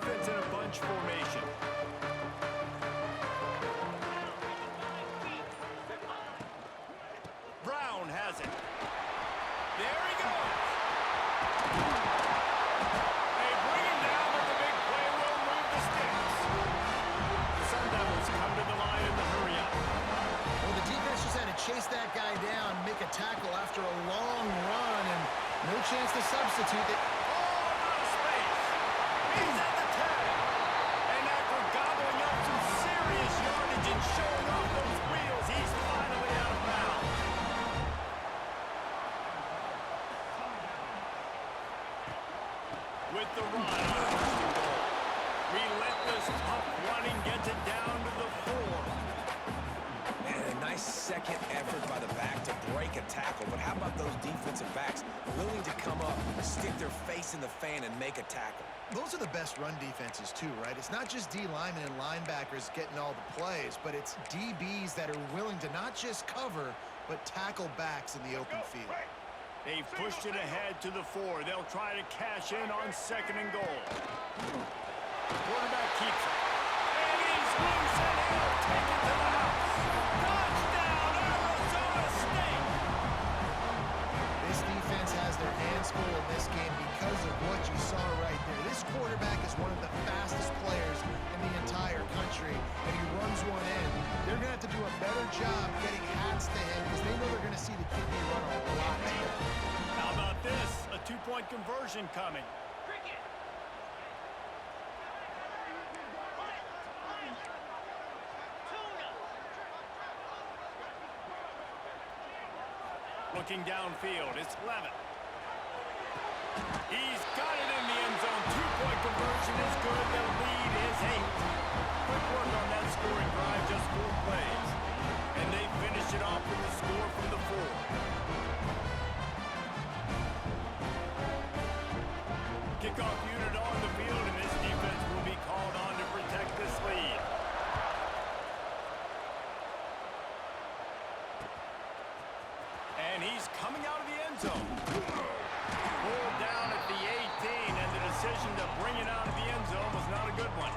offense in a bunch formation. Brown has it. There he goes. They bring him down, but the big play will move the sticks. The Sun Devils come to the line in the hurry-up. Well, the defense just had to chase that guy down, make a tackle after a long run, and no chance to substitute it. Oh, out of space. He's at the 10. And after gobbling up some serious yardage and showing off those wheels, he's finally out of bounds. With the run on a first and goal. Relentless, tough running gets it down to the 4. And a nice second effort by the back to break a tackle. But how about those defensive backs willing to come up, stick their face in the fan, and make a tackle? Those are the best run defenses too, right? It's not just D linemen and linebackers getting all the plays, but it's DBs that are willing to not just cover, but tackle backs in the open field. They've pushed it ahead to the 4. They'll try to cash in on second and goal. Quarterback keeps it. And he's loose, and he'll take it to the house. Touchdown, Arizona State! This defense has their hands full in this game because of what you saw right there. This quarterback is one of the fastest players in the entire country, and he runs one in. They're going to have to do a better job getting hats to him because they know they're going to see the QB run a lot better. How about this? A 2-point conversion coming. Looking downfield, it's Levitt. He's got it in the end zone. 2-point conversion is good. The lead is 8. Quick work on that scoring drive, just 4 plays. And they finish it off with the score from the 4. Kickoff unit on the field, and this defense will be called on to protect this lead. And he's coming out of the end zone. Pulled down at the 18, and the decision to bring it out of the end zone was not a good one.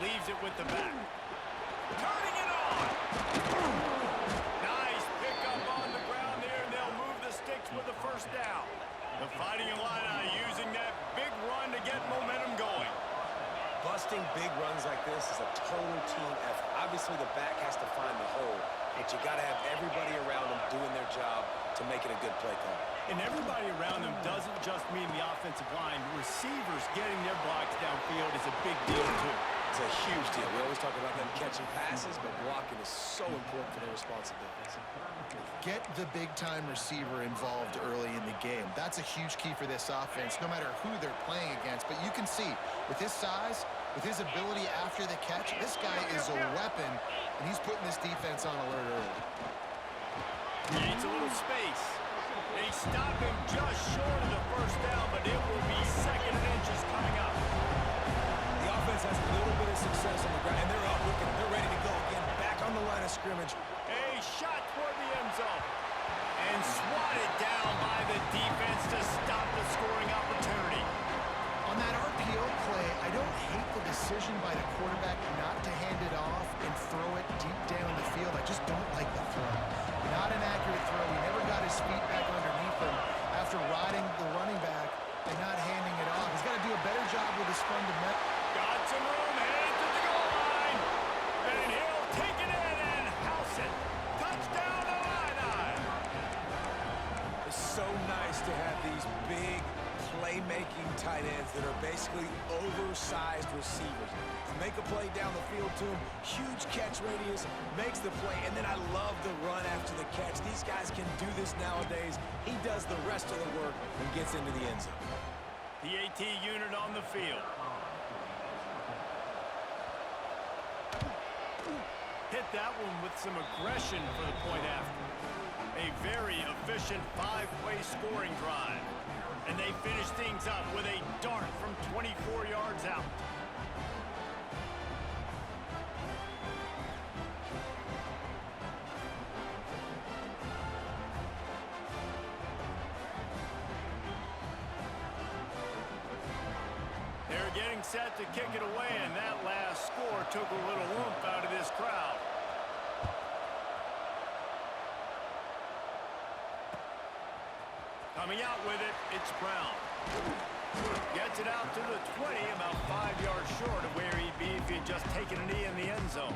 Leaves it with the back. Turning it on! Nice pickup on the ground there, and they'll move the sticks with a first down. The Fighting Illini using that big run to get momentum going. Busting big runs like this is a total team effort. Obviously, the back has to find the hole, but you got to have everybody around them doing their job to make it a good play call. And everybody around them doesn't just mean the offensive line. Receivers getting their blocks downfield is a big deal, too. It's a huge deal. We always talk about them catching passes, but blocking is so important for their responsibilities. Get the big-time receiver involved early in the game. That's a huge key for this offense, no matter who they're playing against. But you can see, with his size, with his ability after the catch, this guy is a weapon, and he's putting this defense on alert early. Creates a little space. They stop him just short of the first down, but it will be second and inches coming up. The offense has a little bit of success on the ground, and they're up looking. They're ready to go again, back on the line of scrimmage. A shot toward the end zone. And swatted down by the defense to stop the scoring opportunity. On that RPO play, I don't hate the decision by the quarterback not to hand it off and throw it deep down the field. I just don't like the throw. Not an accurate throw. He never got his feet back underneath him after riding the running back and not handing it off. He's got to do a better job with his fundamentals. Got some room, headed to the goal line. And he'll take it in and house it. Touchdown, Illini. It's so nice to have these big playmaking tight ends that are basically oversized receivers. To make a play down the field to him, huge catch radius, makes the play, and then I love the run after the catch. These guys can do this nowadays. He does the rest of the work and gets into the end zone. PAT unit on the field. Hit that one with some aggression for the point after. A very efficient five-play scoring drive. And they finish things up with a dart from 24 yards out. They're getting set to kick it away, and that last score took a little oomph out of this crowd. Coming out with it, it's Brown. Gets it out to the 20, about 5 yards short of where he'd be if he'd just taken a knee in the end zone.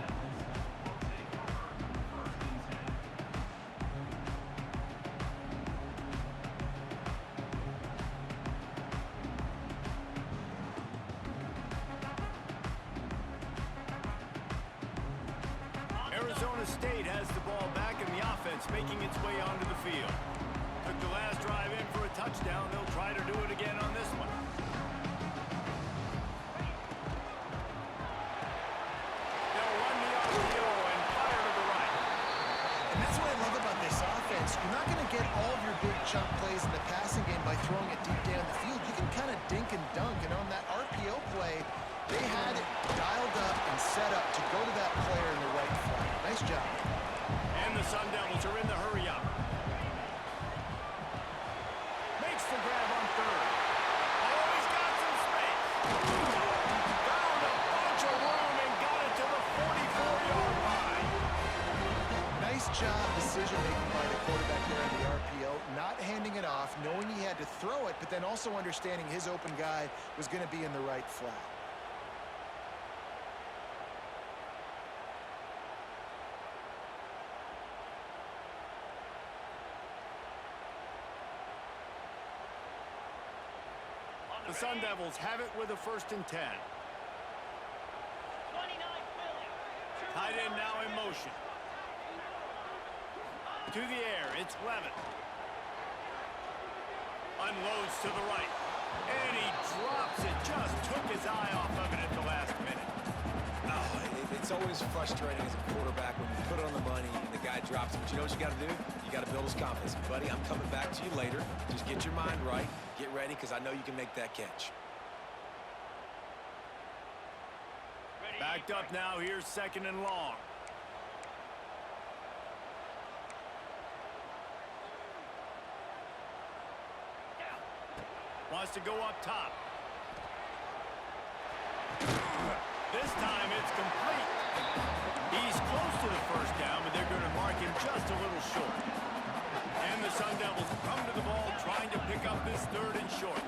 Arizona State has the ball back in the offense, making its way onto the field. Took the last drive in for a touchdown. They'll try to do it again on this one. They'll run the RPO and fire to the right. And that's what I love about this offense. You're not going to get all of your big chunk plays in the passing game by throwing it deep down the field. You can kind of dink and dunk. And on that RPO play, they had it dialed up and set up to go to that player in the right flat. Nice job. And the Sun Devils are in the hurry-up. Makes the grab on third. Oh, he's got some space. Found a bunch of room and got it to the 44-yard line. Nice job decision-making by the quarterback there in the RPO, not handing it off, knowing he had to throw it, but then also understanding his open guy was going to be in the right flat. The Sun Devils have it with a 1st and 10. Tight end now in motion. To the air, it's Levin. Unloads to the right. And he drops it. Just took his eye off of it at the last minute. Oh, it's always frustrating as a quarterback when you put it on the money and the guy drops it. But you know what you got to do? You got to build his confidence. Buddy, I'm coming back to you later. Just get your mind right. Get ready, because I know you can make that catch. Backed up now. Here's 2nd and long. Wants to go up top. This time it's complete. He's close to the 1st down, but they're going to mark him just a little short. And the Sun Devils come to the ball, trying to pick up this 3rd and short.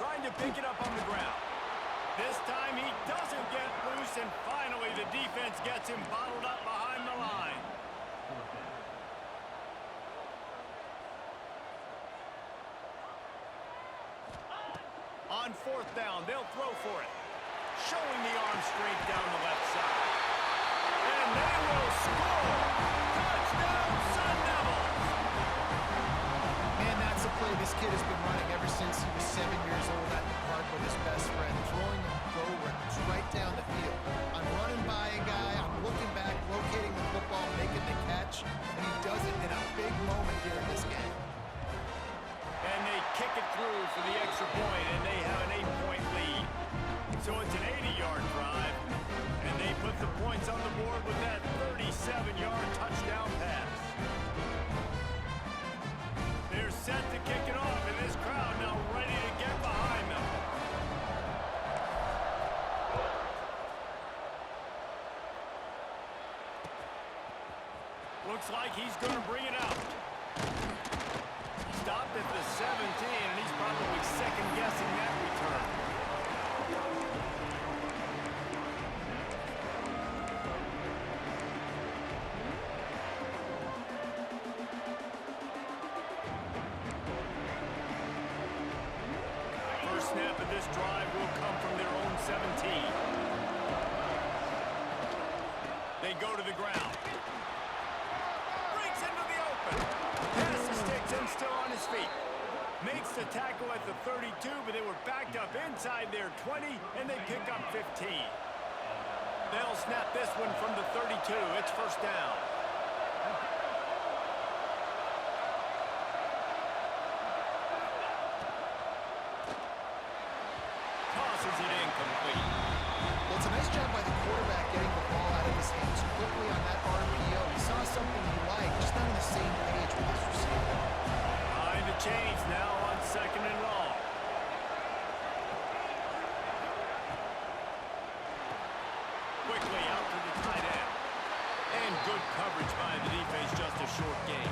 Trying to pick it up on the ground. This time he doesn't get loose, and finally the defense gets him bottled up behind the line. On 4th down, they'll throw for it. Showing the arm straight down the left side. And they will score! Touchdown, Sun Devils! Man, that's a play this kid has been running ever since he was 7 years old at the park with his best friend, throwing go routes right down the field. I'm running by a guy, I'm looking back, locating the football, making the catch, and he does it in a big moment here in this game. And they kick it through for the extra point, and they have an 8-point lead. So it's an 80-yard drive, and they put the points on the board with that 37-yard touchdown pass. They're set to kick it off, and this crowd now ready to get behind them. Looks like he's going to bring it out. Stopped at the 17, and he's probably second-guessing that return. First snap of this drive will come from their own 17. They go to the ground. Breaks into the open. Passes sticks and still on his feet. Makes the tackle at the 32, but they were backed up inside their 20, and they pick up 15. They'll snap this one from the 32. It's 1st down. getting the ball out of his hands quickly on that RPO. He saw something he liked, just not on the same page with his receiver. Behind the chains now on 2nd and long. Quickly out to the tight end. And good coverage by the defense, just a short gain.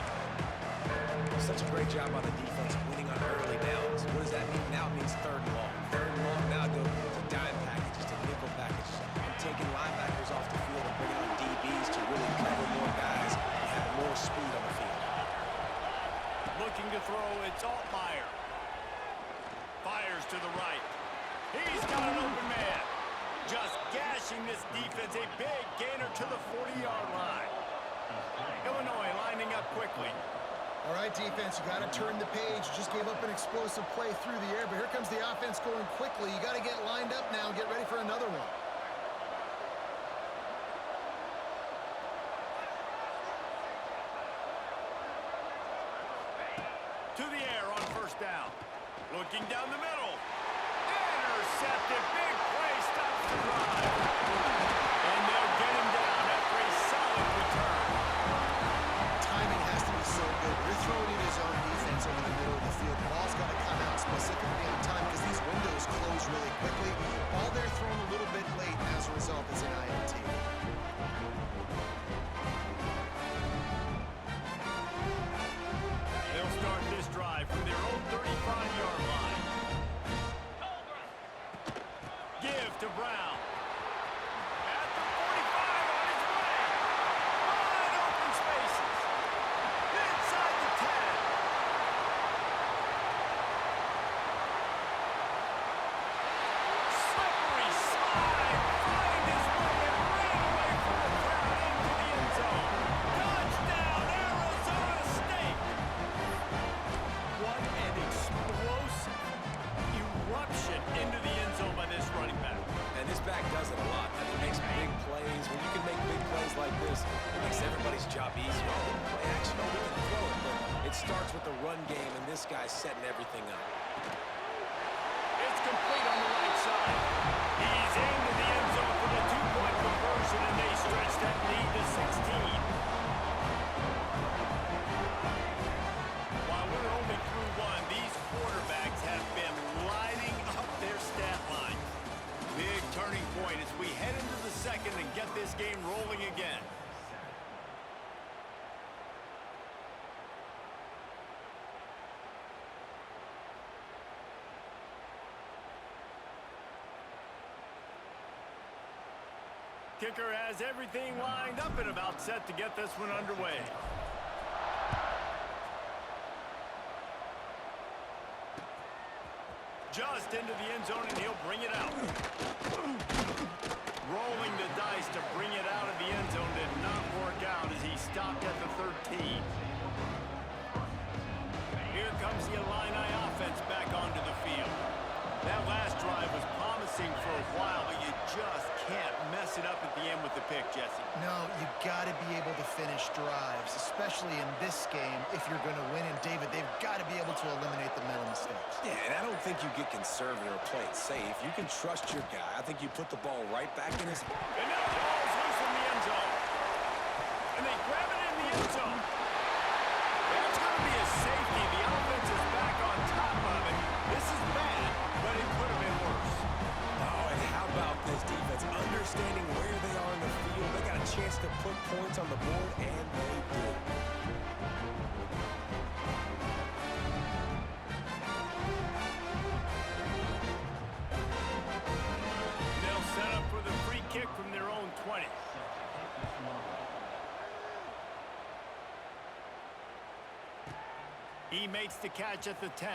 Such a great job on the defense, winning on early downs. What does that mean? Now it means 3rd and long. 3rd and long, now go to dime packages, to nickel packages. I'm taking linebackers off the field and bringing on DBs to really cover more guys and have more speed on the field. Looking to throw, it's Altmaier. Fires to the right. He's got an open man. Just gashing this defense, a big gainer to the 40-yard line. Illinois lining up quickly. All right, defense, you got to turn the page. Just gave up an explosive play through the air, but here comes the offense going quickly. You got to get lined up now and get ready for another one. To the air on 1st down. Looking down the middle. Intercepted. Big play stops the drive. And they'll get him down after a solid return. Timing has to be so good. You're throwing in his own defense over the middle of the field. The ball's got to come out specifically on time because these windows close really quickly. Ball there thrown a little bit late, and as a result, it's an INT. They'll start this drive from their own 35-yard line. Give to Brown. At the 45 on his way. Wide open spaces. Inside the 10. Slippery slide. Find his way and ran away from the crowd into the end zone. Touchdown, Arizona State. What an explosive eruption into the end zone by this running back. And this back does it a lot. I mean, makes big plays. When you can make big plays like this, it makes everybody's job easier. Oh, we can play action, oh, we can throw it, but it starts with the run game, and this guy's setting everything up. It's complete on the right side. He's into the end zone for the 2-point conversion, and they stretch that lead to 16. While we're only through one, these quarterbacks have been lighting up their stat line. Big turning point as we head into the 2nd and get this game rolling again. Kicker has everything lined up and about set to get this one underway. Just into the end zone, and he'll bring it out. Rolling the dice to bring it out of the end zone did not work out as he stopped at the 13. Here comes the Illini offense back onto the field. That last drive was promising for a while, but you just can't mess it up at the end with the pick, Jesse. No, you got to be able to finish drives, especially in this game if you're going to win. And, David, they've got to be able to eliminate the mental mistakes. Yeah, and I don't think you get conservative or play it safe. You can trust your guy. I think you put the ball right back in his... And now the ball's loose in the end zone. And they grab it in the end zone. That's going to be a safety. The offense is back on top of it. This is bad, but it could have been worse. Oh, and how about this defense? Understanding where they are in the field. They got a chance to put points on the board, and they did. They'll set up for the free kick from their own 20. He makes the catch at the 10.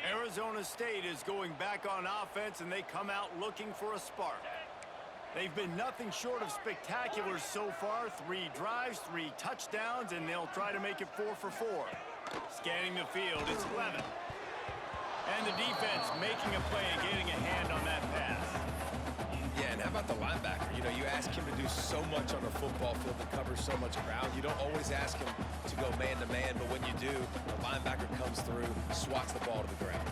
Arizona State is going back on offense, and they come out looking for a spark. They've been nothing short of spectacular so far. 3 drives, 3 touchdowns, and they'll try to make it 4 for 4. Scanning the field, it's Levin. And the defense making a play and getting a hand on that pass. Yeah, and how about the linebacker? You know, you ask him to do so much on the football field to cover so much ground. You don't always ask him to go man-to-man, but when you do, the linebacker comes through, swats the ball to the ground.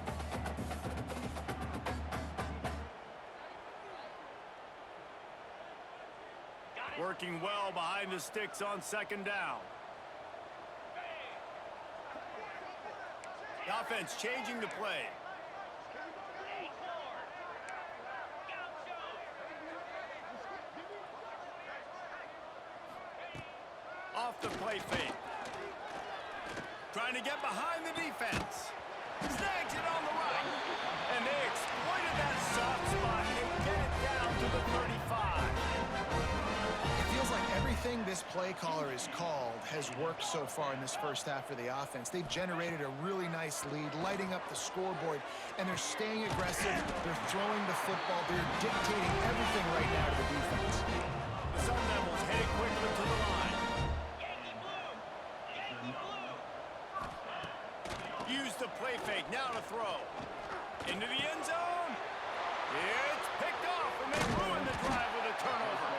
Working well behind the sticks on second down. The offense changing the play. Off the play fake. Trying to get behind the defense. Snags it on the right. And they exploited that soft spot and get it down to the 35. It feels like everything this play caller has called has worked so far in this first half for the offense. They've generated a really nice lead, lighting up the scoreboard, and they're staying aggressive. They're throwing the football. They're dictating everything right now to the defense. The Sun Devils heading quickly to the line. Use the play fake, now to throw. Into the end zone. It's picked off, and they ruin the drive with a turnover.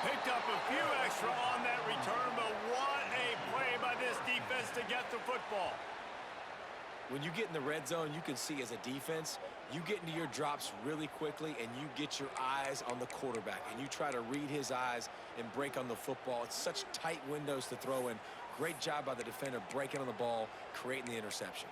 Picked up a few extra on that return, but what a play by this defense to get the football. When you get in the red zone, you can see as a defense, you get into your drops really quickly and you get your eyes on the quarterback and you try to read his eyes and break on the football. It's such tight windows to throw in. Great job by the defender breaking on the ball, creating the interception.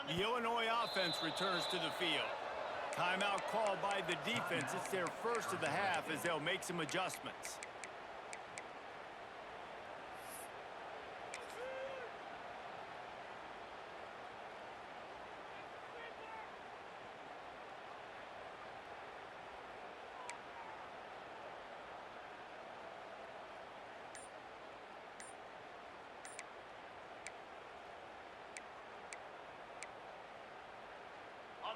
The Illinois offense returns to the field. Timeout called by the defense. It's their first of the half as they'll make some adjustments.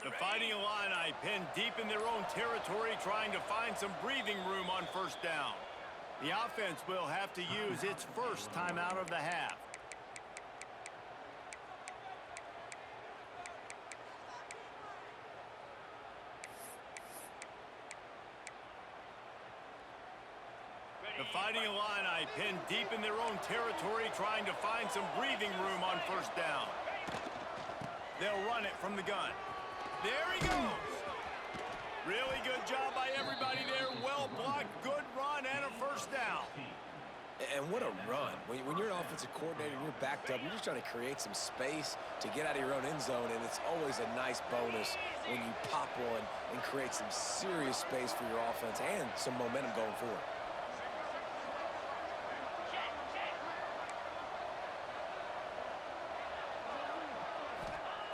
The Fighting Illini pinned deep in their own territory, trying to find some breathing room on first down. The offense will have to use its first timeout of the half. The Fighting Illini pinned deep in their own territory, trying to find some breathing room on first down. They'll run it from the gun. There he goes. Really good job by everybody there. Well blocked, good run, and a first down. And what a run. When you're an offensive coordinator and you're backed up, you're just trying to create some space to get out of your own end zone, and it's always a nice bonus when you pop one and create some serious space for your offense and some momentum going forward.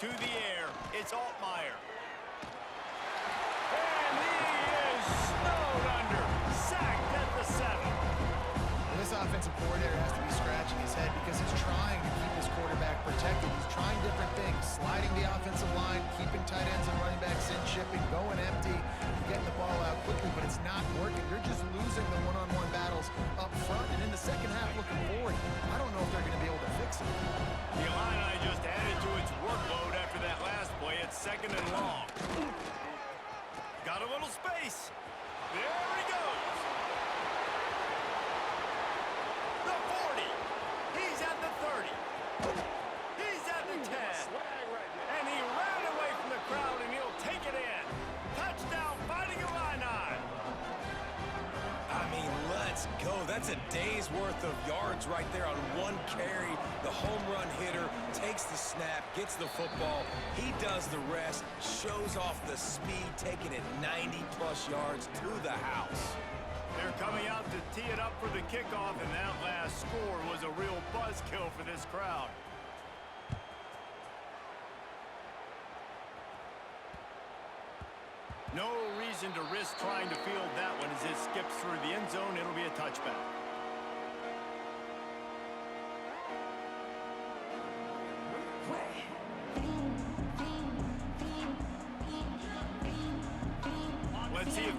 To the air, it's Altmaier. And he is snowed under. Sacked at the 7. And this offensive coordinator has to be scratching his head because he's trying to keep his quarterback protected. He's trying different things, sliding the offensive line, keeping tight ends and running backs in, shipping, going empty, getting the ball out quickly, but it's not working. You're just losing the one-on-one battles up front, and in the second half looking forward, I don't know if they're going to be able to fix it. The Illini just added to its workload after that last play. It's second and long. Got a little space. There he goes. The 40. He's at the 30. He's at the 10. And he ran away from the crowd, and he'll take it in. Touchdown, Fighting Illini. I mean, let's go. That's a day's worth of yards right there on one carry. The home run hitter takes the snap, gets the football. He does the rest, shows off the speed, taking it 90-plus yards to the house. They're coming out to tee it up for the kickoff, and that last score was a real buzzkill for this crowd. No reason to risk trying to field that one as it skips through the end zone. It'll be a touchback.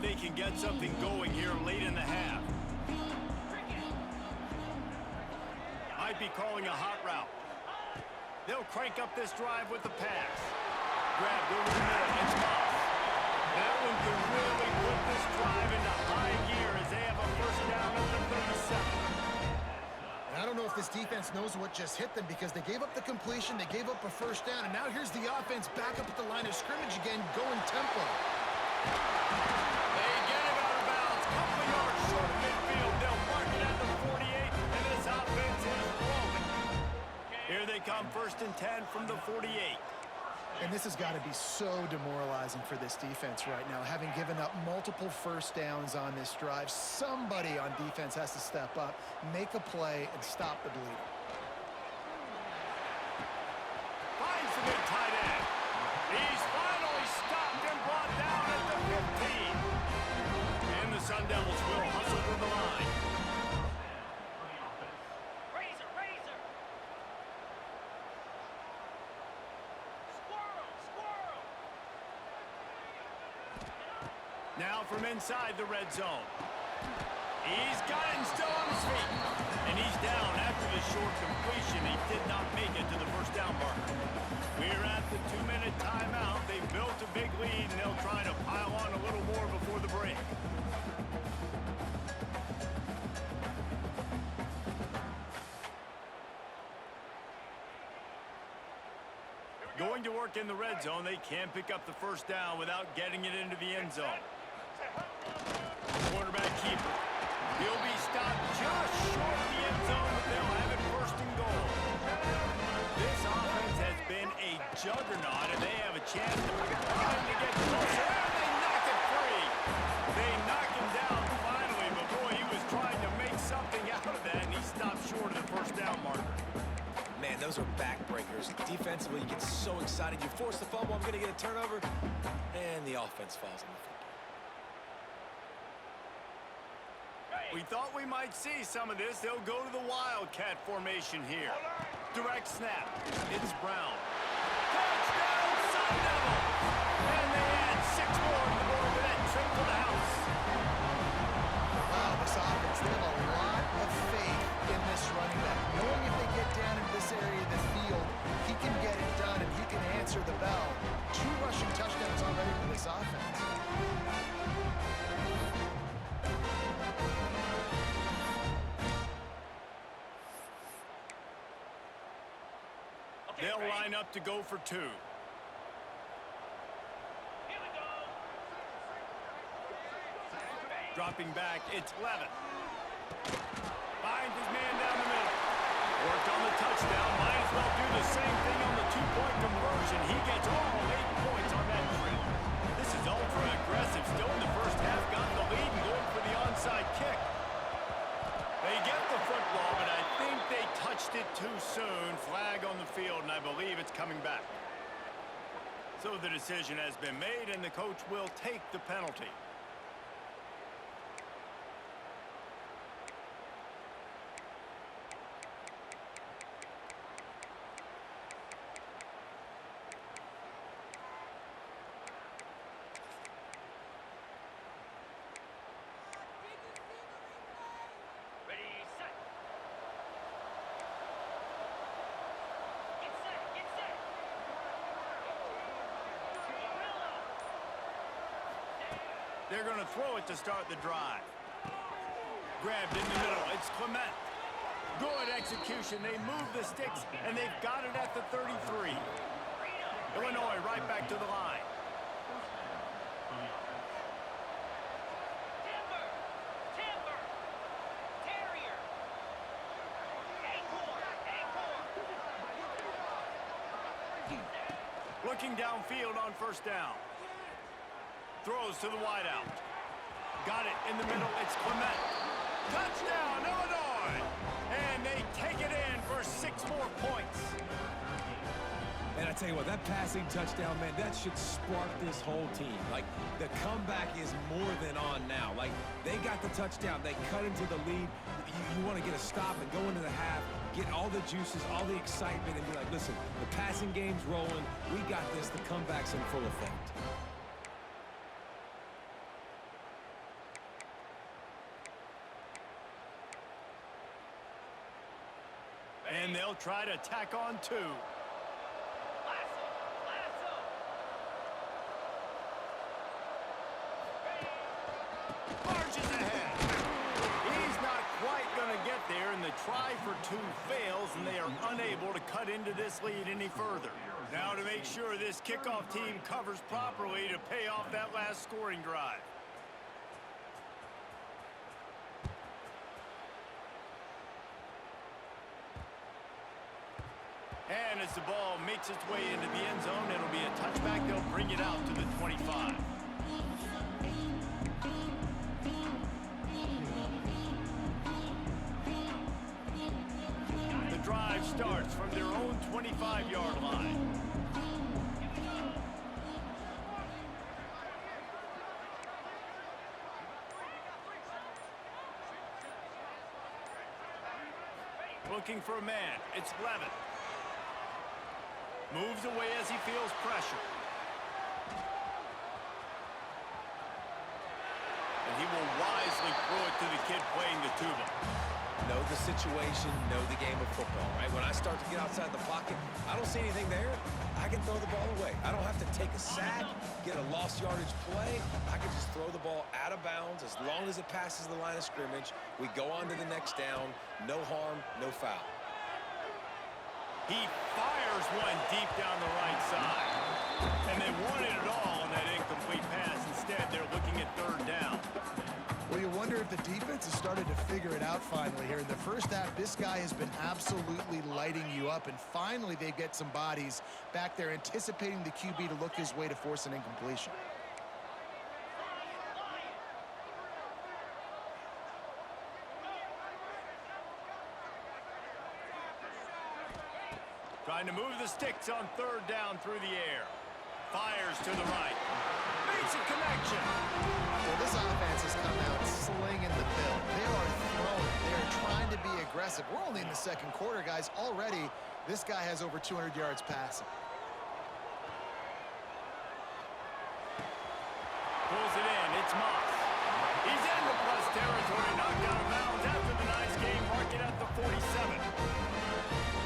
they can get something going here late in the half. Might be calling a hot route. They'll crank up this drive with the pass. Grabbed over the middle. It's Moss. That one can really put this drive into high gear as they have a first down at the 37. And I don't know if this defense knows what just hit them because they gave up the completion, they gave up a first down, and now here's the offense back up at the line of scrimmage again, going tempo. They get it out of bounds. Couple of yards short of midfield. They'll mark it at the 48, and this offense is rolling. Here they come, 1st and 10 from the 48. And this has got to be so demoralizing for this defense right now. Having given up multiple first downs on this drive, somebody on defense has to step up, make a play, and stop the bleeding. Finds the mid tight end. He's finally stopped and brought down at the 15. And the Sun Devils will hustle to the line. Now from inside the red zone. He's got it and still on his feet. And he's down after the short completion. He did not make it to the first down marker. We're at the 2-minute timeout. They built a big lead, and they'll try to pile on a little more before the break. Going to work in the red zone, they can't pick up the first down without getting it into the end zone. Quarterback keeper. He'll be stopped just short of the end zone, but they'll have it 1st and goal. This offense has been a juggernaut, and they have a chance to get closer, and they knock it free. They knock him down finally, but boy, he was trying to make something out of that, and he stopped short of the first down marker. Man, those are backbreakers. Defensively, you get so excited. You force the fumble, I'm going to get a turnover, and the offense falls on the football. We thought we might see some of this. They'll go to the Wildcat formation here. Direct snap. It's Brown. Touchdown, Sun Devils! And they add 6 more to the board with that trip to the house. Wow, this offense, they have a lot of faith in this running back. Knowing if they get down in this area of the field, he can get it done and he can answer the bell. 2 rushing touchdowns already for this offense. They'll line up to go for 2. Dropping back, it's Levin. Finds his man down the middle. Worked on the touchdown. Might as well do the same thing on the 2-point conversion. He gets all 8 points on that trip. This is ultra aggressive. Still in the first half, got the lead and going for the onside kick. They get the football, but I think they touched it too soon. Flag on the field, and I believe it's coming back. So the decision has been made, and the coach will take the penalty. They're going to throw it to start the drive. Grabbed in the middle. It's Clement. Good execution. They move the sticks, and they've got it at the 33. Illinois right back to the line. Looking downfield on first down. Throws to the wideout. Got it in the middle. It's Clement. Touchdown, Illinois! And they take it in for 6 more points. And I tell you what, that passing touchdown, man, that should spark this whole team. Like, the comeback is more than on now. Like, they got the touchdown. They cut into the lead. You want to get a stop and go into the half, get all the juices, all the excitement, and be like, listen, the passing game's rolling. We got this. The comeback's in full effect. And they'll try to tack on 2. Marches ahead. He's not quite going to get there, and the try for 2 fails, and they are unable to cut into this lead any further. Now to make sure this kickoff team covers properly to pay off that last scoring drive. And as the ball makes its way into the end zone, it'll be a touchback. They'll bring it out to the 25. The drive starts from their own 25-yard line. Looking for a man. It's Levin. Moves away as he feels pressure. And he will wisely throw it to the kid playing the tuba. Know the situation, know the game of football, right? When I start to get outside the pocket, I don't see anything there, I can throw the ball away. I don't have to take a sack, get a lost yardage play. I can just throw the ball out of bounds. As long as it passes the line of scrimmage, we go on to the next down. No harm, no foul. He fires one deep down the right side. And they wanted it all on that incomplete pass. Instead, they're looking at 3rd down. Well, you wonder if the defense has started to figure it out finally here. In the first half, this guy has been absolutely lighting you up, and finally they get some bodies back there anticipating the QB to look his way to force an incompletion. Trying to move the sticks on 3rd down through the air. Fires to the right. Makes a connection. Well, this offense has come out slinging the bill. They are throwing. They are trying to be aggressive. We're only in the 2nd quarter, guys. Already, this guy has over 200 yards passing. Pulls it in. It's Moss. He's in the plus territory. Knocked out of bounds after the nice game. Mark it at the 47.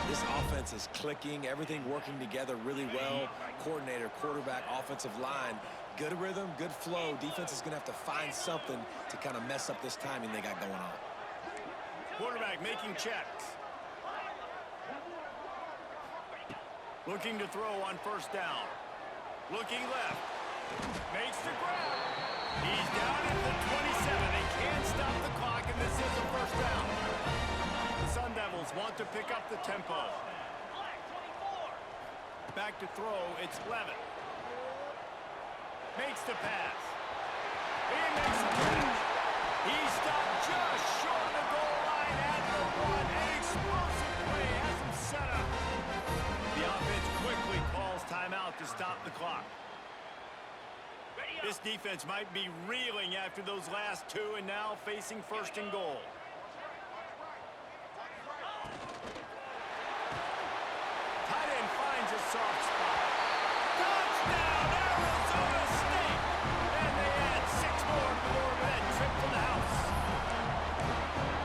This offense is clicking, everything working together really well. Coordinator, quarterback, offensive line, good rhythm, good flow. Defense is going to have to find something to kind of mess up this timing they got going on. Quarterback making checks. Looking to throw on 1st down. Looking left. Makes the grab. He's down at the 27. They can't stop the clock, and this is a 1st down. The Sun Devils want to pick up the tempo. Back to throw, it's Levin. Makes the pass. He makes the catch. He stopped just short of the goal line at the 1. An explosive play has him set up. The offense quickly calls timeout to stop the clock. This defense might be reeling after those last 2 and now facing 1st and goal. Finds a soft spot. Touchdown, Arizona State! And they add 6 more to the board with that trip to the house.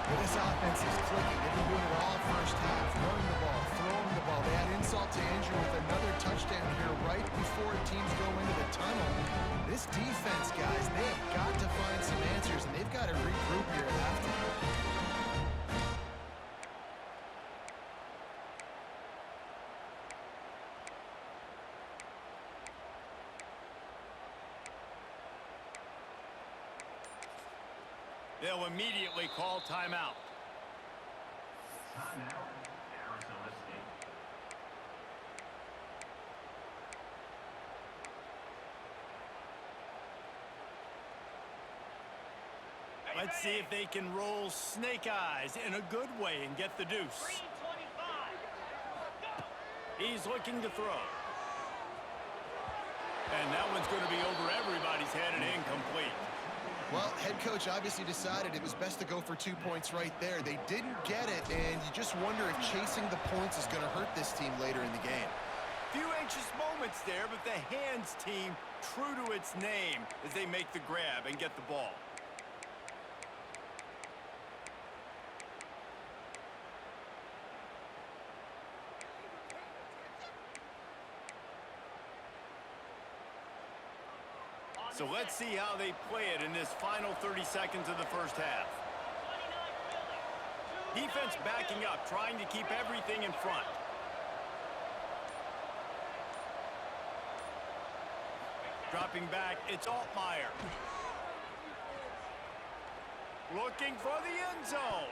Well, this offense is clicking. They've been doing it all 1st half. Running the ball, throwing the ball. They add insult to injury with another touchdown here right before teams go into the tunnel. This defense, guys, they have got to find some answers, and they've got to regroup here at halftime. They'll immediately call timeout. Timeout, Arizona State. Let's see if they can roll snake eyes in a good way and get the deuce. He's looking to throw. And that one's going to be over everybody's head and incomplete. Well, head coach obviously decided it was best to go for 2 points right there. They didn't get it, and you just wonder if chasing the points is going to hurt this team later in the game. Few anxious moments there, but the hands team true to its name as they make the grab and get the ball. So let's see how they play it in this final 30 seconds of the first half. Defense backing up, trying to keep everything in front. Dropping back, it's Altmaier. Looking for the end zone.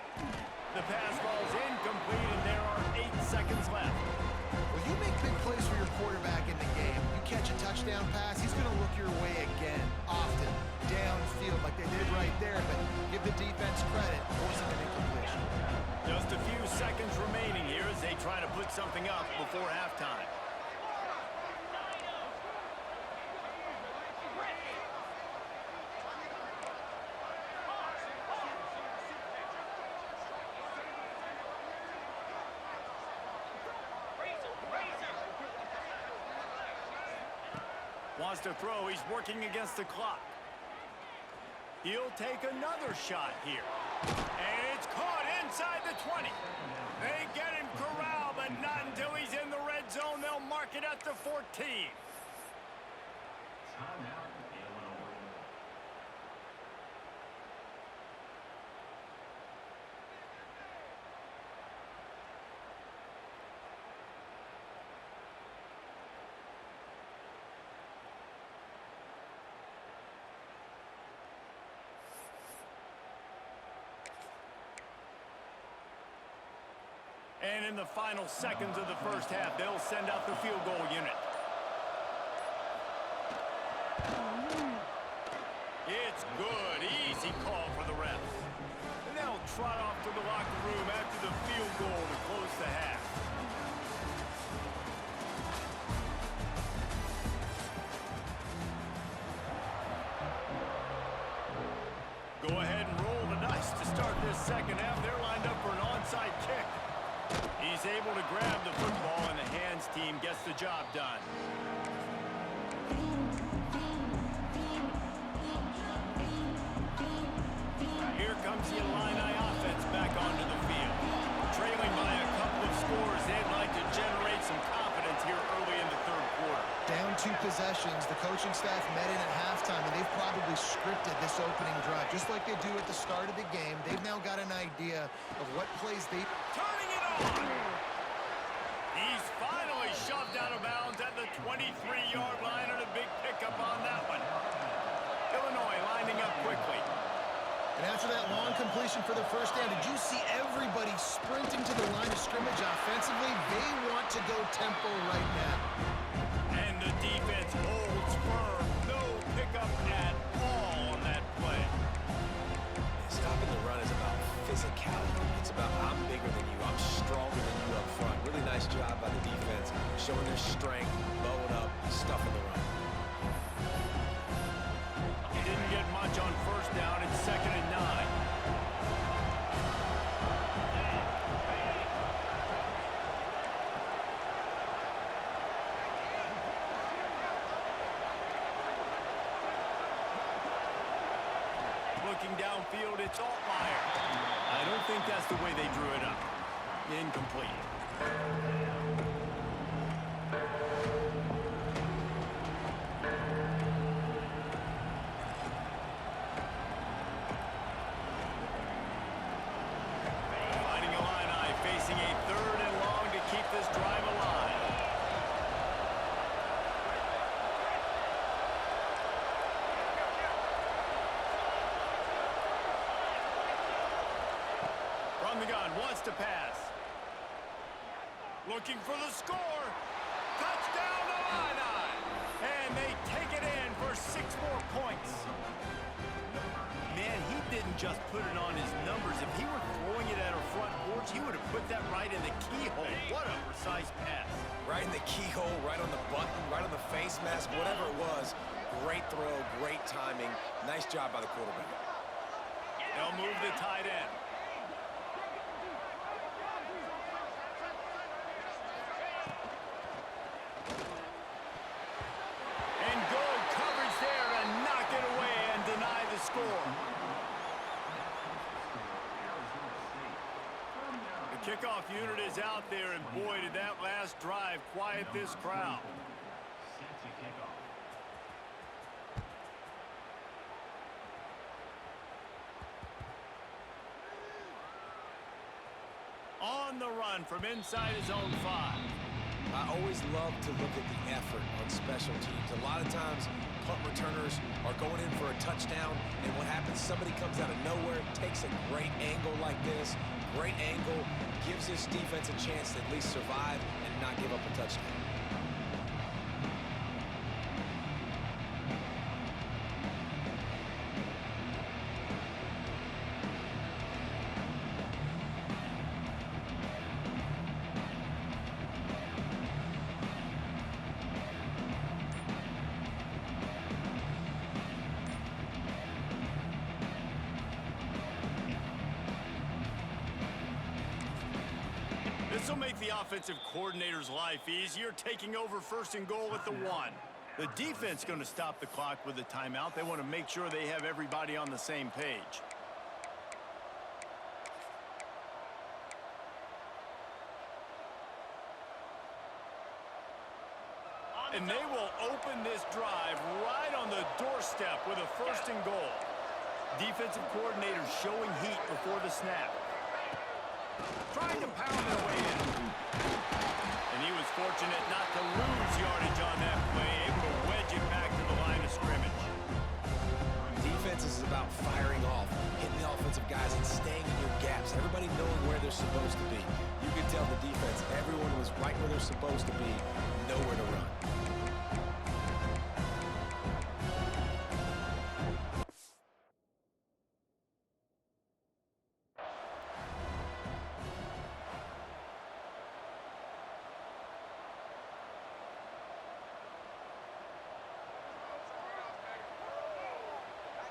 The pass falls incomplete, and there are 8 seconds left. Well, you make big plays for your quarterback in the game. You catch a touchdown pass, he's going to look your way again, often, downfield like they did right there, but give the defense credit, forcing an incompletion. Just a few seconds remaining here as they try to put something up before halftime. Wants to throw, he's working against the clock. He'll take another shot here. And it's caught inside the 20. They get him corralled, but not until he's in the red zone. They'll mark it at the 14. Timeout, Illinois. And in the final seconds of the first half, they'll send out the field goal unit. It's good. Easy call for the refs. And they'll trot off to the locker room after the field goal to close the half. Go ahead and roll the dice to start this second half. They're lined up for an onside kick. He's able to grab the football, and the hands team gets the job done. Here comes the Illini offense back onto the field. Trailing by a couple of scores, they'd like to generate some confidence here early in the third quarter. Down 2 possessions, the coaching staff met in at halftime, and they've probably scripted this opening drive. Just like they do at the start of the game, they've now got an idea of what plays they... Turning it on! He's finally shoved out of bounds at the 23-yard line, and a big pickup on that one. Illinois lining up quickly. And after that long completion for the first down, did you see everybody sprinting to the line of scrimmage offensively? They want to go tempo right now. And the defense holds firm. No pickup at all on that play. Stopping the run is about physicality. It's about I'm bigger than you, I'm stronger than you up front. Really nice job by the defense, showing their strength, bowing up, stuffing the run. Didn't get much on first down. It's 2nd and 9. Looking downfield, it's Altmaier. I don't think that's the way they drew it up. Incomplete. Fighting Illini, facing a 3rd and long to keep this drive alive. From the gun, wants to pass. Looking for the score. Touchdown Illini! And they take it in for 6 more points. Man, he didn't just put it on his numbers. If he were throwing it at our front porch, he would have put that right in the keyhole. What a precise pass. Right in the keyhole, right on the button, right on the face mask, whatever it was. Great throw, great timing. Nice job by the quarterback. They'll move the tight end. And good coverage there to knock it away and deny the score. The kickoff unit is out there, and boy, did that last drive quiet this crowd. Set to kick off. on the run from inside his own 5. I always love to look at the effort on special teams. A lot of times, punt returners are going in for a touchdown, and what happens, somebody comes out of nowhere, takes a great angle like this, great angle, gives his defense a chance to at least survive and not give up a touchdown. This will make the offensive coordinator's life easier, taking over 1st and goal at the 1. The defense going to stop the clock with a timeout. They want to make sure they have everybody on the same page. And they will open this drive right on the doorstep with a 1st and goal. Defensive coordinator showing heat before the snap. Trying to pound their way in. And he was fortunate not to lose yardage on that play, able to wedge it back to the line of scrimmage. Defense is about firing off, hitting the offensive guys and staying in your gaps. Everybody knowing where they're supposed to be. You could tell the defense, everyone was right where they're supposed to be, nowhere to run.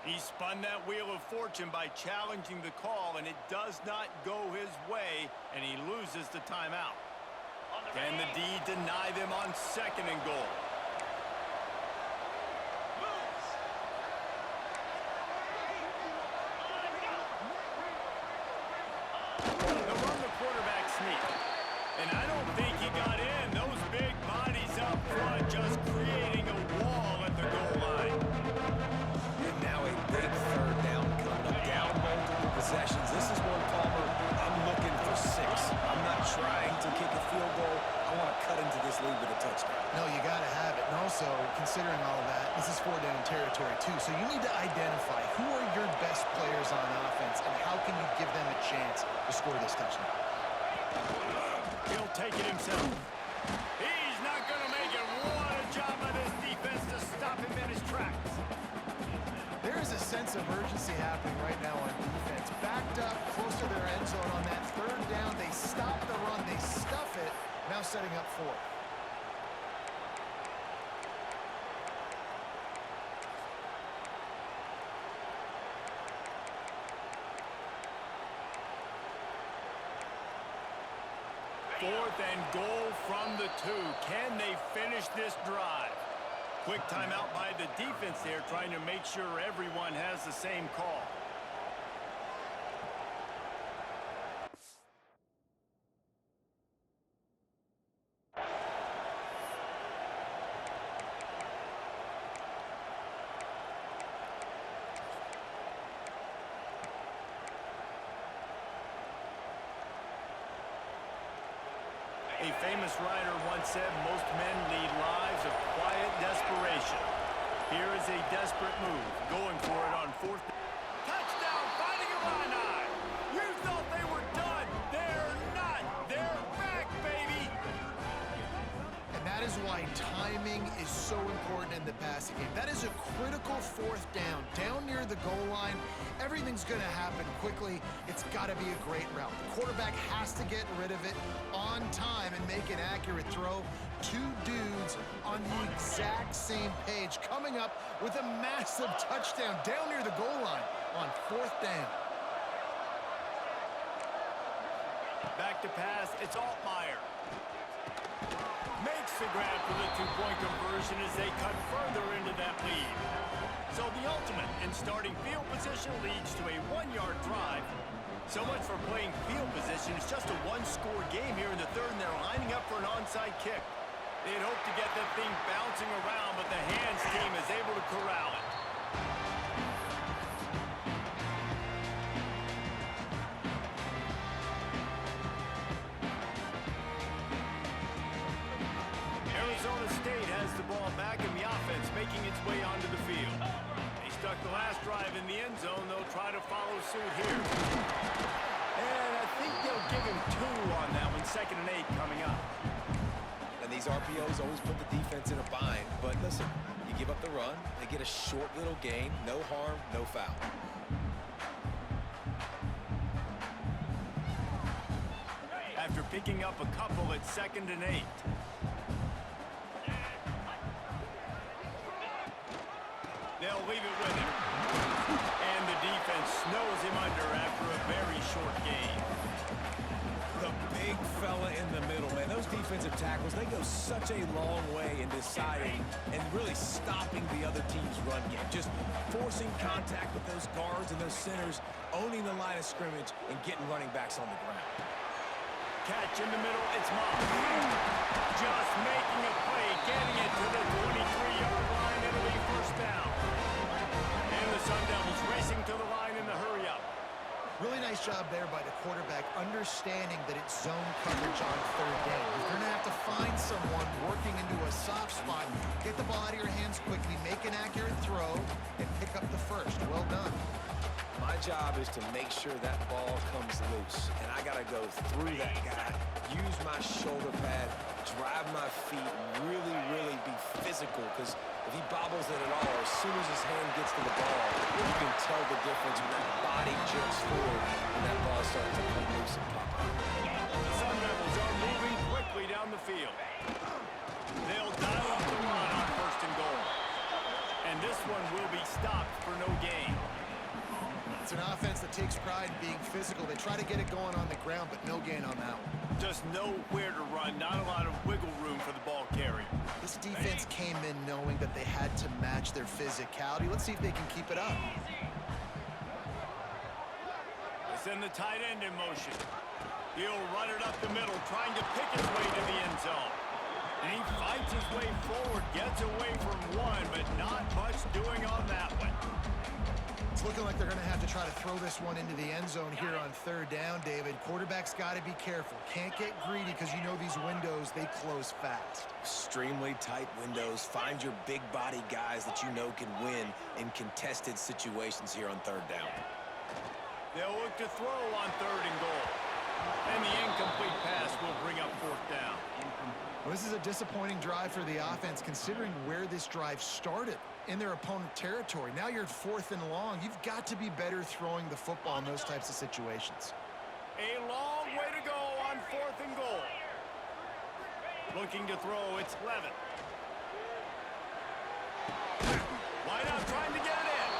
He spun that wheel of fortune by challenging the call, and it does not go his way, and he loses the timeout. Can the D deny them on 2nd and goal? They'll run the quarterback sneak. And I don't think he got in. Those big bodies up front just creating a wall at the goal line. Now a big 3rd down coming up, down multiple possessions. This is one, Palmer, I'm looking for 6. I'm not trying to kick a field goal. I want to cut into this lead with a touchdown. No, you got to have it. And also, considering all of that, this is 4-down territory too. So you need to identify who are your best players on offense and how can you give them a chance to score this touchdown. He'll take it himself. He's not going to make it. What a job by this defense to stop him in his tracks. There is a sense of urgency happening right now on defense. Backed up, close to their end zone on that 3rd down. They stop the run, they stuff it, now setting up 4th. Fourth and goal from the 2. Can they finish this drive? Quick timeout by the defense there, trying to make sure everyone has the same call. A famous writer once said most men lead lives of quiet desperation. Here is a desperate move, going for it on 4th. Touchdown, fighting Illini! You thought they were done. They're not. They're back, baby! And that is why timing is so important in the passing game. That is a critical 4th down. Down near the goal line, everything's going to happen quickly. It's got to be a great route. The quarterback has to get rid of it on time and make an accurate throw. 2 dudes on the exact same page, coming up with a massive touchdown down near the goal line on 4th down. Back to pass, it's Altmaier. Makes the grab for the 2-point conversion as they cut further into that lead. So the ultimate in starting field position leads to a 1-yard drive. So much for playing field position. It's just a 1-score game here in the 3rd, and they're lining up for an onside kick. They'd hope to get that thing bouncing around, but the hands team is able to corral it. pursuit here. And I think they'll give him 2 on that one. 2nd and 8 coming up. And these RPOs always put the defense in a bind. But listen, you give up the run, they get a short little gain, no harm, no foul. After picking up a couple at 2nd and 8. They'll leave it with him. And the defense snows him under after a very short gain. The big fella in the middle, man. Those defensive tackles, they go such a long way in deciding and really stopping the other team's run game. Just forcing contact with those guards and those centers, owning the line of scrimmage, and getting running backs on the ground. Catch in the middle, it's Moss. Just making a play, getting it to the 23-yard line. It'll be first down. And the Sun Devils racing to the line in the hurry-up. Really nice job there by the quarterback, understanding that it's zone coverage on 3rd down. You're going to have to find someone working into a soft spot. Get the ball out of your hands quickly, make an accurate throw, and pick up the first. Well done. My job is to make sure that ball comes loose, and I got to go through that guy, use my shoulder pad, drive my feet, really, really be physical, because if he bobbles it at all, as soon as his hand gets to the ball, you can tell the difference when that body jerks forward and that ball starts to come loose and pop out. The Sun Devils are moving quickly down the field. They'll dial up the run on 1st and goal. And this one will be stopped for no gain. It's an offense that takes pride in being physical. They try to get it going on the ground, but no gain on that one. Just nowhere to run, not a lot of wiggle room for the ball carrier. This defense came in knowing that they had to match their physicality. Let's see if they can keep it up. They send the tight end in motion. He'll run it up the middle, trying to pick his way to the end zone. And he fights his way forward, gets away from one, but not much doing on that one. It's looking like they're going to have to try to throw this one into the end zone here on 3rd down, David. Quarterback's got to be careful. Can't get greedy because you know these windows, they close fast. Extremely tight windows. Find your big body guys that you know can win in contested situations here on 3rd down. They'll look to throw on 3rd and goal. And the incomplete pass will bring up 4th down. Well, this is a disappointing drive for the offense considering where this drive started in their opponent territory. Now you're at 4th and long. You've got to be better throwing the football in those types of situations. A long way to go on 4th and goal. Looking to throw, it's Levitt. Wide out trying to get it in.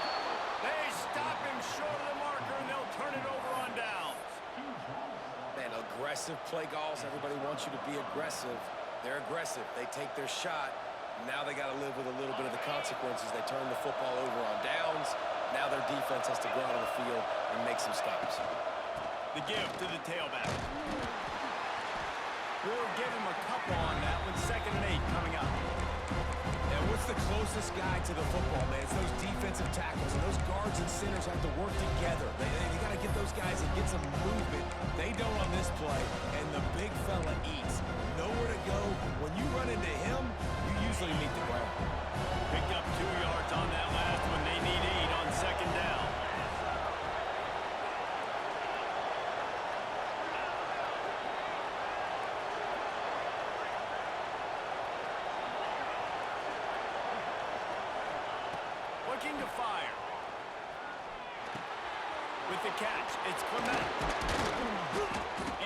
They stop him short of the marker and they'll turn it over on downs. Man, aggressive play calls. Everybody wants you to be aggressive. They're aggressive. They take their shot. Now they got to live with a little bit of the consequences. They turn the football over on downs. Now their defense has to go out on the field and make some stops. The give to the tailback. We'll give him a couple on that one. 2nd and 8 coming up. And what's the closest guy to the football, man? It's those defensive tackles, and those guards and centers have to work together. They got to get those guys and get some movement. They don't on this play, and the big fella eats. Nowhere to go. When you run into him, you usually meet the ground. Picked up 2 yards on that last one. They need 8 on 2nd down. Looking to fire. With the catch, it's Clement.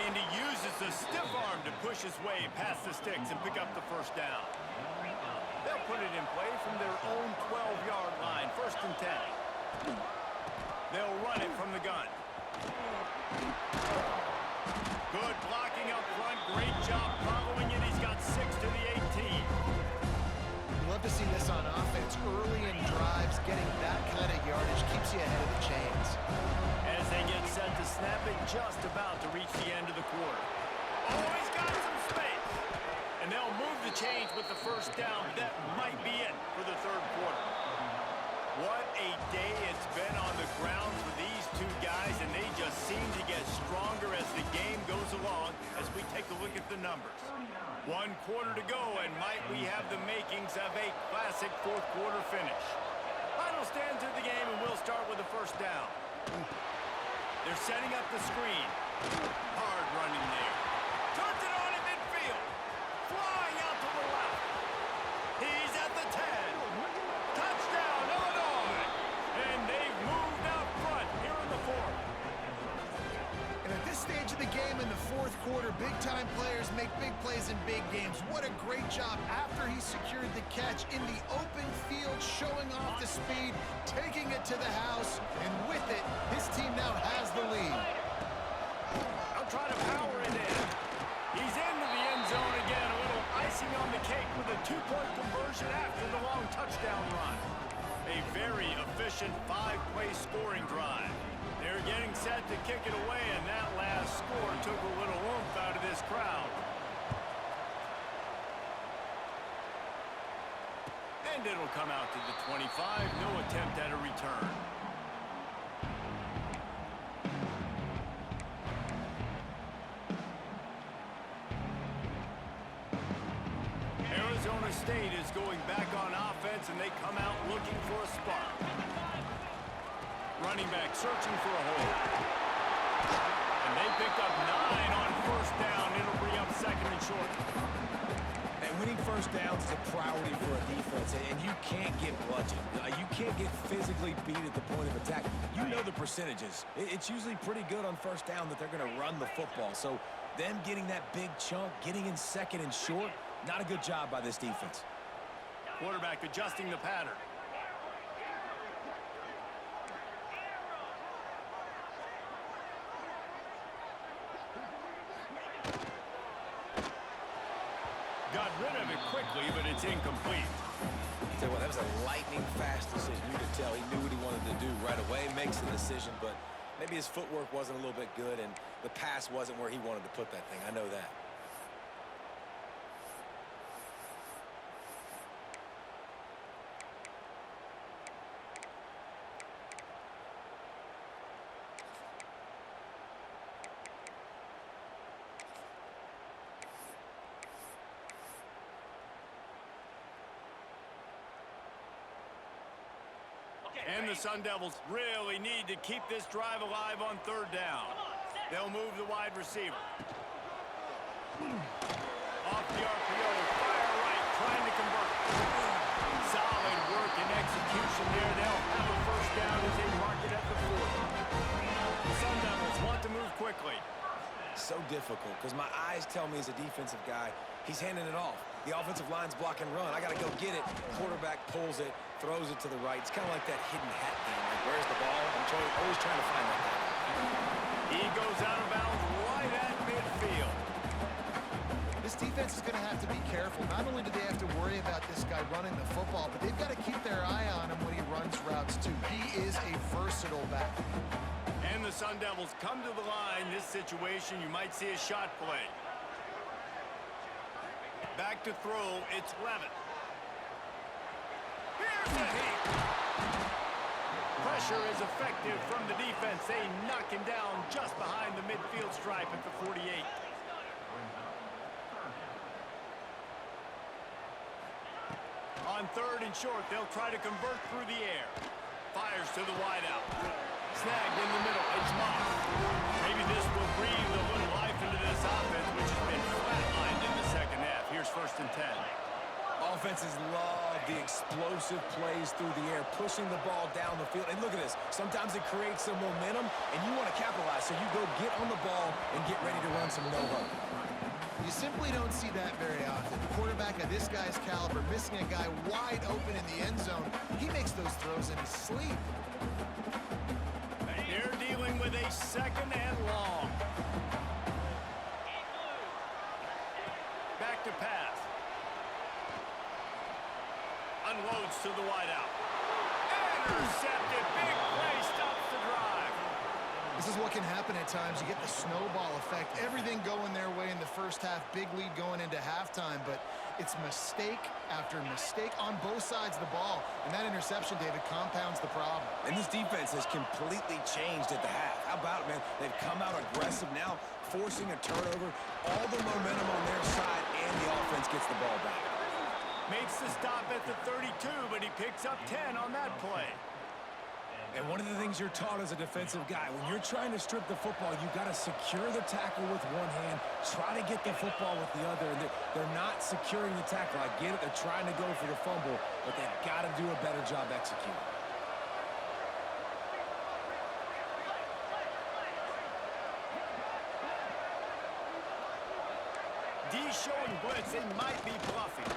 And he uses the stiff arm to push his way past the sticks and pick up the 1st down. They'll put it in play from their own 12-yard line, 1st and 10. They'll run it from the gun. Good blocking up front. Great job following it. He's got 6 to the 18. You love to see this on offense. Early in drives, getting that kind of yardage keeps you ahead of the chains. As they get set to snap it, just about to reach the end of the quarter. Oh, he's got some space. And they'll move the chains with the 1st down. That might be it for the 3rd quarter. What a day it's been on the ground for these 2 guys, and they just seem to get stronger as the game goes along as we take a look at the numbers. 1 quarter to go, and might we have the makings of a classic 4th quarter finish. Final stand to the game, and we'll start with the 1st down. They're setting up the screen. Hard running there. Turns it on in midfield. Flying out to the left. He's at the 10. Touchdown, Illinois. And they've moved out front here in the fourth. And at this stage of the game in the fourth quarter, big-time players make big plays in big games. What a great job after he secured the catch in the open field, showing off the speed, taking it to the house, and with it, his team now has the lead. I'll try to power it in. He's into the end zone again. A little icing on the cake with a two-point conversion after the long touchdown run. A very efficient five-play scoring drive. They're getting set to kick it away, and that last score took a little oomph out of this crowd. And it'll come out to the 25. No attempt at a return. Arizona State is going back on offense, and they come out looking for a spark. Running back searching for a hole. And they pick up 9 on first down. It'll bring up second and short. And winning first downs is a priority for a defense, and you can't get bludgeoned. You can't get physically beat at the point of attack. You know the percentages. It's usually pretty good on first down that they're going to run the football. So them getting that big chunk, getting in second and short, not a good job by this defense. Quarterback adjusting the pattern. Got rid of it quickly, but it's incomplete. Tell you what, that was a lightning-fast decision. You could tell he knew what he wanted to do right away, makes the decision, but maybe his footwork wasn't a little bit good, and the pass wasn't where he wanted to put that thing. I know that. And the Sun Devils really need to keep this drive alive on third down. They'll move the wide receiver. Off the RPO, fire right, trying to convert. Solid work and execution there. They'll have a first down as they mark it at the 40. The Sun Devils want to move quickly. So difficult because my eyes tell me as a defensive guy, he's handing it off. The offensive line's block and run. I got to go get it. Quarterback pulls it, throws it to the right. It's kind of like that hidden hat thing. Like, where's the ball? I'm always trying to find that guy. He goes out of bounds right at midfield. This defense is going to have to be careful. Not only do they have to worry about this guy running the football, but they've got to keep their eye on him when he runs routes, too. He is a versatile back. And the Sun Devils come to the line. This situation, you might see a shot play. Back to throw, it's Levitt. Here's the heat. Pressure is effective from the defense. They knock him down just behind the midfield stripe at the 48. On third and short, they'll try to convert through the air. Fires to the wideout. Snagged in the middle, it's Moss. Maybe this will breathe a little life into this offense, which has been flatlined in the second half. Here's first and 10. Offenses love the explosive plays through the air, pushing the ball down the field. And look at this. Sometimes it creates some momentum, and you want to capitalize. So you go get on the ball and get ready to run some no-huddle. You simply don't see that very often. The quarterback of this guy's caliber missing a guy wide open in the end zone. He makes those throws in his sleep. They're dealing with a second and long. Back to pass. Unloads to the wideout. Intercepted. Big play stops the drive. This is what can happen at times. You get the snowball effect. Everything going their way in the first half. Big lead going into halftime, but it's mistake after mistake on both sides of the ball. And that interception, David, compounds the problem. And this defense has completely changed at the half. How about it, man? They've come out aggressive now, forcing a turnover. All the momentum on their side, and the offense gets the ball back. Makes the stop at the 32, but he picks up 10 on that play. And one of the things you're taught as a defensive guy, when you're trying to strip the football, you've got to secure the tackle with one hand, try to get the football with the other. And they're not securing the tackle. I get it. They're trying to go for the fumble, but they've got to do a better job executing. D showing blitz. They might be bluffing.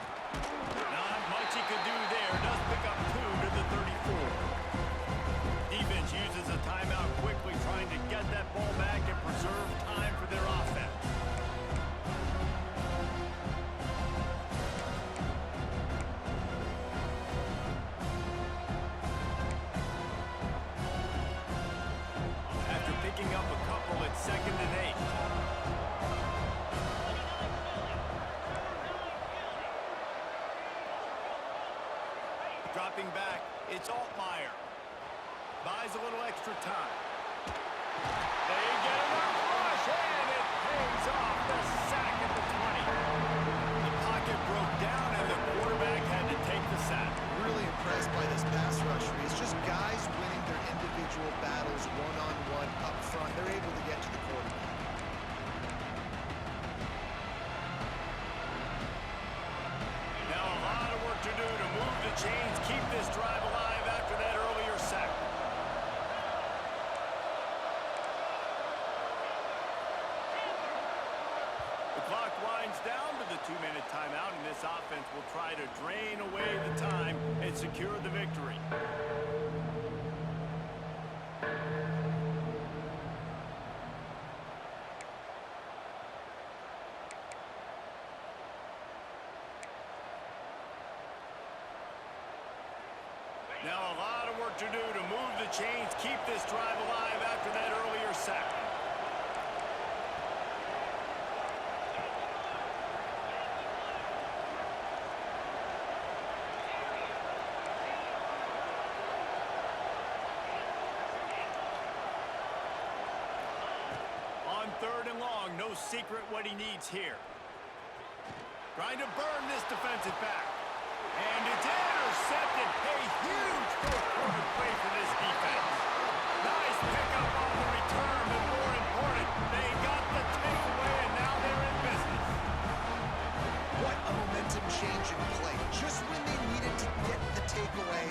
Not much he could do there. Does pick up 2 to the 34. Defense uses a timeout quickly, trying to get that ball back and preserve time for their offense. After picking up a couple, it's 2nd and 8. Dropping back, it's Altmaier. Buys a little extra time. They get enough rush, and it pays off the sack at the 20. The pocket broke down, and the quarterback had to take the sack. Really impressed by this pass rush. It's just guys winning their individual battles one-on-one up front. They're able to get to the quarterback. Now a lot of work to do to move the chains, keep this drive alive after that earlier sack. The clock winds down to the 2-minute timeout, and this offense will try to drain away the time and secure the victory. Now a lot of work to do to move the chains, keep this drive alive after that earlier sack. On 3rd and long, no secret what he needs here. Trying to burn this defensive back. And it's intercepted. A huge fourth-quarter play for this defense. Nice pickup on the return, but more important, they got the takeaway, and now they're in business. What a momentum-changing play. Just when they needed to get the takeaway,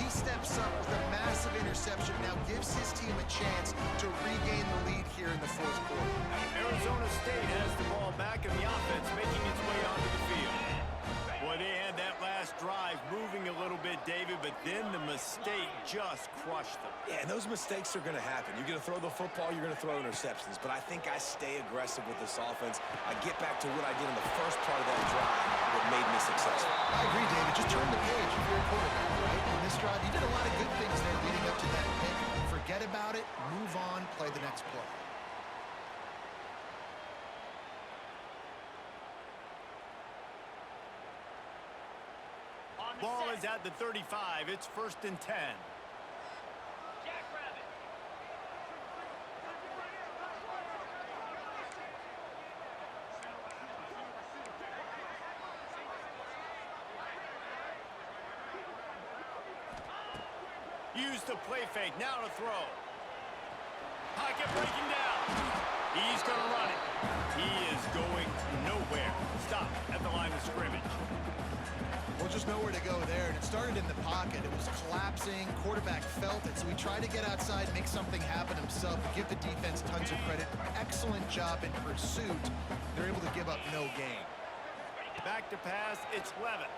he steps up with a massive interception, now gives his team a chance to regain the lead here in the 4th quarter. Arizona State has the ball back, and the offense making its way onto the field. Boy, they had that last drive moving a little bit, David, but then the mistake just crushed them. Yeah, and those mistakes are going to happen. You're going to throw the football, you're going to throw interceptions. But I think I stay aggressive with this offense. I get back to what I did in the first part of that drive that made me successful. I agree, David. Just turn the page if you're a quarterback, right? In this drive, you did a lot of good things there leading up to that pick. Forget about it, move on, play the next play. Ball is at the 35. It's 1st and 10. Use the play fake. Now to throw. Pocket breaking down. He's going to run it. He is going nowhere. Stop at the line of scrimmage. Well, just nowhere to go there, and it started in the pocket. It was collapsing. Quarterback felt it, so he tried to get outside, make something happen himself, give the defense tons of credit. Excellent job in pursuit. They're able to give up no gain. Back to pass. It's Levitt.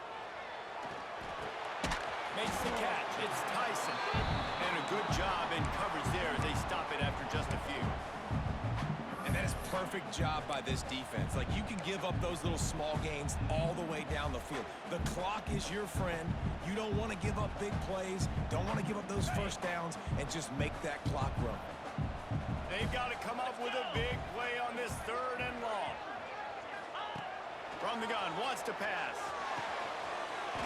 Makes the catch. It's Tyson. And a good job in coverage there as they stop it after just a few. And that is perfect job by this defense. Like, you can give up those little small gains all the way down the field. The clock is your friend. You don't want to give up big plays. Don't want to give up those first downs and just make that clock run. They've got to come up with a big play on this 3rd and long. From the gun, wants to pass.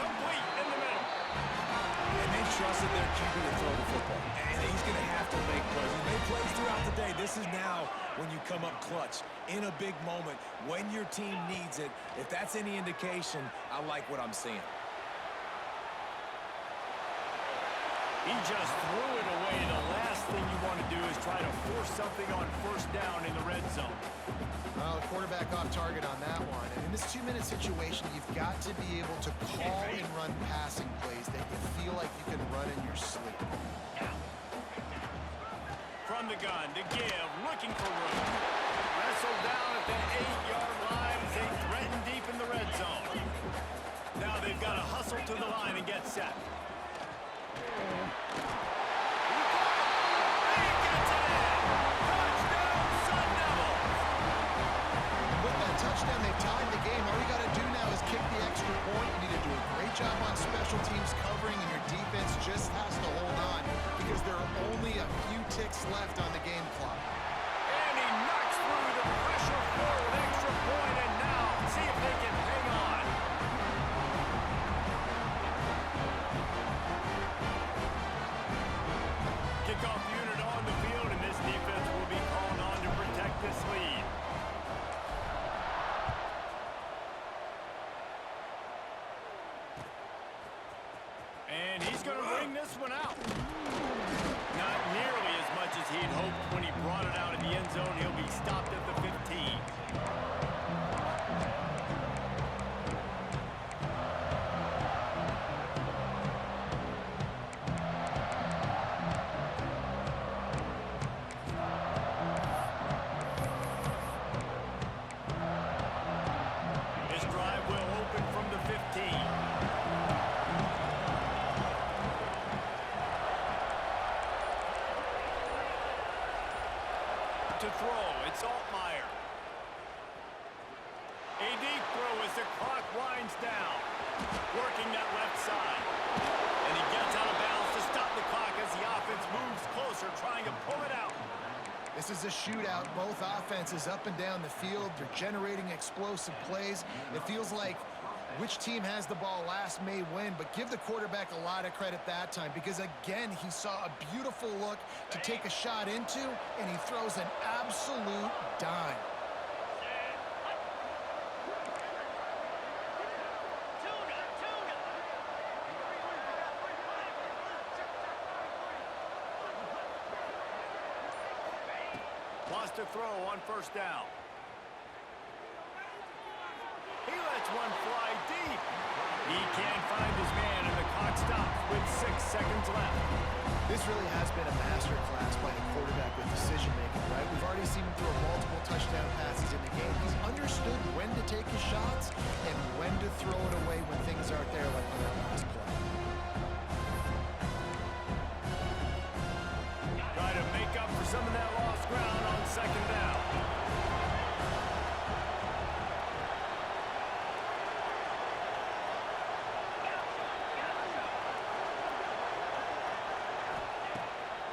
Complete in the middle. And they trusted their QB to throw the football. And he's going to have to make plays. He made plays throughout the day. This is now when you come up clutch in a big moment when your team needs it. If that's any indication, I like what I'm seeing. He just threw it away. The last thing you want to do is try to force something on first down in the red zone. Well, the quarterback off target on that one. And in this 2-minute situation, you've got to be able to call and run passing plays that you feel like you can run in your sleep. From the gun to give, looking for room. Wrestled down at the 8-yard line as they threaten deep in the red zone. Now they've got to hustle to the line and get set. Touchdown, they've tied the game. All you got to do now is kick the extra point. You need to do a great job on special teams covering, and your defense just has to hold on because there are only a few ticks left on the game clock. And he knocks through the pressure forward, extra point, and now see if they can hang on. Kickoff unit on the field, and this defense will be called on to protect this lead. And he's going to bring this one out. Not nearly as much as he'd hoped when he brought it out in the end zone. He'll be stopped at the 15. This drive will open from the 15. To throw, it's Altmaier. A deep throw as the clock winds down. Working that left side. And he gets out of bounds to stop the clock as the offense moves closer, trying to pull it out. This is a shootout. Both offenses up and down the field. They're generating explosive plays. It feels like which team has the ball last may win, but give the quarterback a lot of credit that time because, again, he saw a beautiful look to take a shot into, and he throws an absolute dime. Wants to throw on first down. He lets one fly deep. He can't find his man, and the clock stops with 6 seconds left. This really has been a masterclass by the quarterback with decision-making, right? We've already seen him throw multiple touchdown passes in the game. He's understood when to take his shots and when to throw it away when things aren't there, like on that last play. Try to make up for some of that lost ground on second down.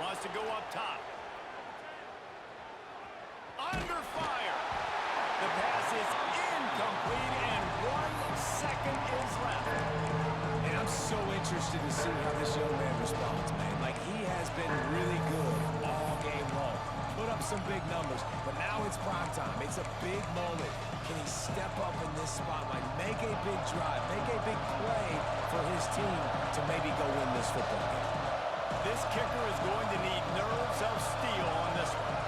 Wants to go up top. Under fire. The pass is incomplete, and 1 second is left. And I'm so interested to see how this young man responds, man. Like, he has been really good all game long. Put up some big numbers, but now it's prime time. It's a big moment. Can he step up in this spotlight, make a big drive, make a big play for his team to maybe go win this football game? This kicker is going to need nerves of steel on this one.